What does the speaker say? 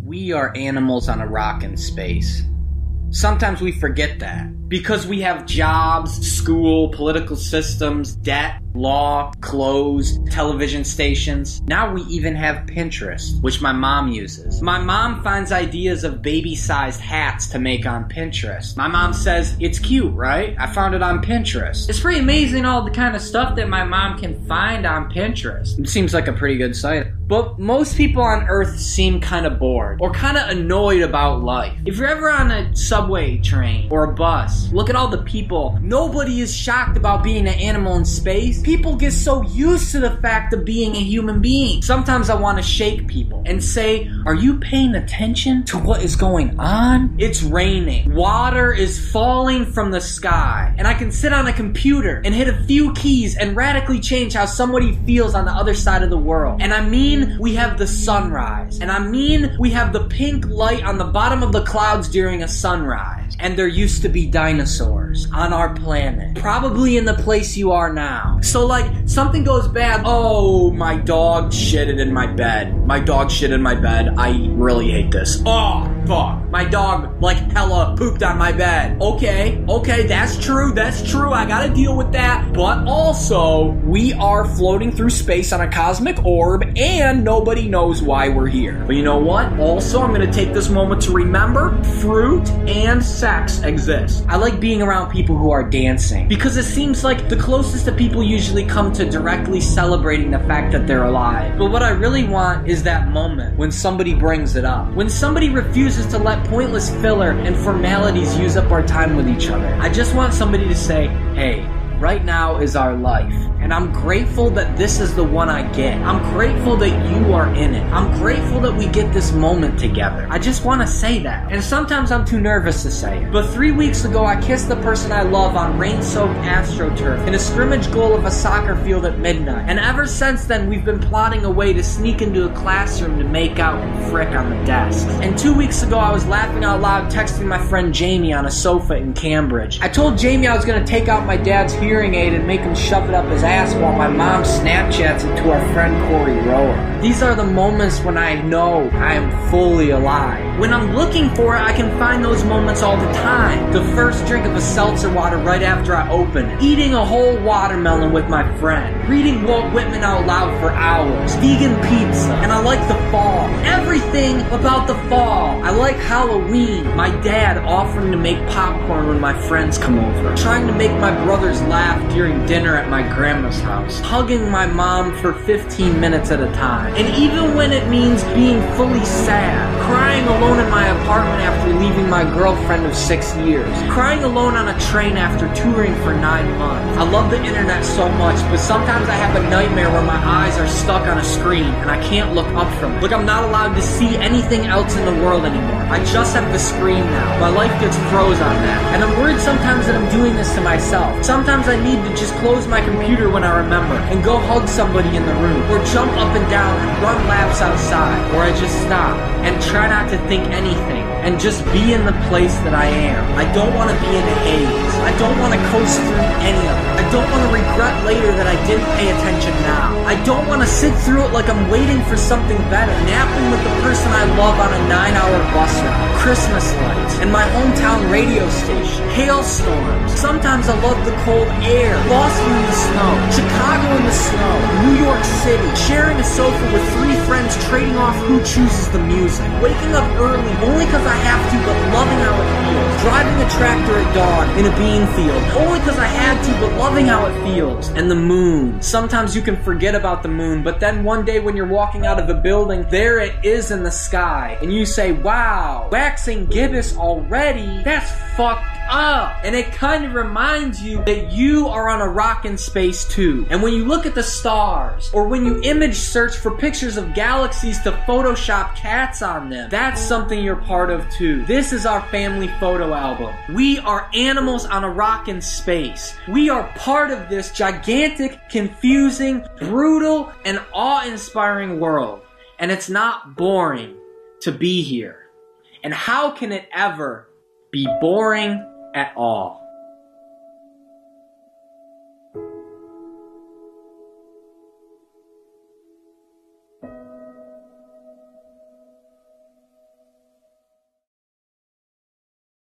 We are animals on a rock in space. Sometimes we forget that. Because we have jobs, school, political systems, debt, law, clothes, television stations. Now we even have Pinterest, which my mom uses. My mom finds ideas of baby-sized hats to make on Pinterest. My mom says, it's cute, right? I found it on Pinterest. It's pretty amazing all the kind of stuff that my mom can find on Pinterest. It seems like a pretty good site. But most people on Earth seem kind of bored or kind of annoyed about life. If you're ever on a subway train or a bus, look at all the people. Nobody is shocked about being an animal in space. People get so used to the fact of being a human being. Sometimes I want to shake people and say, are you paying attention to what is going on? It's raining. Water is falling from the sky. And I can sit on a computer and hit a few keys and radically change how somebody feels on the other side of the world. And I mean, we have the sunrise. And I mean, we have the pink light on the bottom of the clouds during a sunrise. And there used to be dinosaurs on our planet. Probably in the place you are now. So like, something goes bad. Oh, my dog shitted in my bed. My dog shit in my bed. I really hate this. Oh, fuck. My dog, like, hella pooped on my bed. Okay, that's true. I gotta deal with that. But also, we are floating through space on a cosmic orb, and nobody knows why we're here. But you know what? Also, I'm gonna take this moment to remember fruit and sex exist. I like being around people who are dancing because it seems like the closest that people usually come to directly celebrating the fact that they're alive. But what I really want is that moment when somebody brings it up. When somebody refuses to let pointless filler and formalities use up our time with each other. I just want somebody to say, hey, right now is our life. And I'm grateful that this is the one I get. I'm grateful that you are in it. I'm grateful that we get this moment together. I just want to say that. And sometimes I'm too nervous to say it. But 3 weeks ago, I kissed the person I love on rain-soaked AstroTurf in a scrimmage goal of a soccer field at midnight. And ever since then, we've been plotting a way to sneak into a classroom to make out and frick on the desk. And 2 weeks ago, I was laughing out loud texting my friend Jamie on a sofa in Cambridge. I told Jamie I was going to take out my dad's hearing aid and make him shove it up his ass while my mom Snapchats it to our friend Corey Rower. These are the moments when I know I am fully alive. When I'm looking for it, I can find those moments all the time. The first drink of a seltzer water right after I open it. Eating a whole watermelon with my friend. Reading Walt Whitman out loud for hours. Vegan pizza. And I like the fall. Everything about the fall. I like Halloween. My dad offering to make popcorn when my friends come over. Trying to make my brothers laugh during dinner at my grandma's house. Hugging my mom for 15 minutes at a time. And even when it means being fully sad. Crying alone in my apartment after leaving my girlfriend of 6 years. Crying alone on a train after touring for 9 months. I love the internet so much, but sometimes I have a nightmare where my eyes are stuck on a screen and I can't look up from it. Like I'm not allowed to see anything else in the world anymore. I just have the screen now. My life gets froze on that. And I'm worried sometimes that I'm doing this to myself. Sometimes I need to just close my computer when I remember and go hug somebody in the room or jump up and down and run laps outside, or I just stop and try not to think anything and just be in the place that I am. I don't want to be in a haze. I don't want to coast through any of it. I don't want to regret later that I didn't pay attention now. I don't want to sit through it like I'm waiting for something better, napping with the person I love on a 9-hour bus ride, Christmas lights, and my hometown radio station, hailstorms. Sometimes I love the cold air, Boston in the snow, Chicago in the snow, New York City, sharing a sofa with 3 friends trading off who chooses the music, waking up early only because I have to but loving how it feels, driving a tractor at dawn in a bean field only because I had to but loving how it feels, and the moon. Sometimes you can forget about the moon, but then one day when you're walking out of a building, there it is in the sky, and you say, wow, waxing gibbous already? That's fucked up. And it kind of reminds you that you are on a rock in space too. And when you look at the stars, or when you image search for pictures of galaxies to Photoshop cats on them, that's something you're part of too. This is our family photo album. We are animals on a rock in space. We are part of this gigantic, confusing, brutal, and awe-inspiring world. And it's not boring to be here. And how can it ever be boring at all?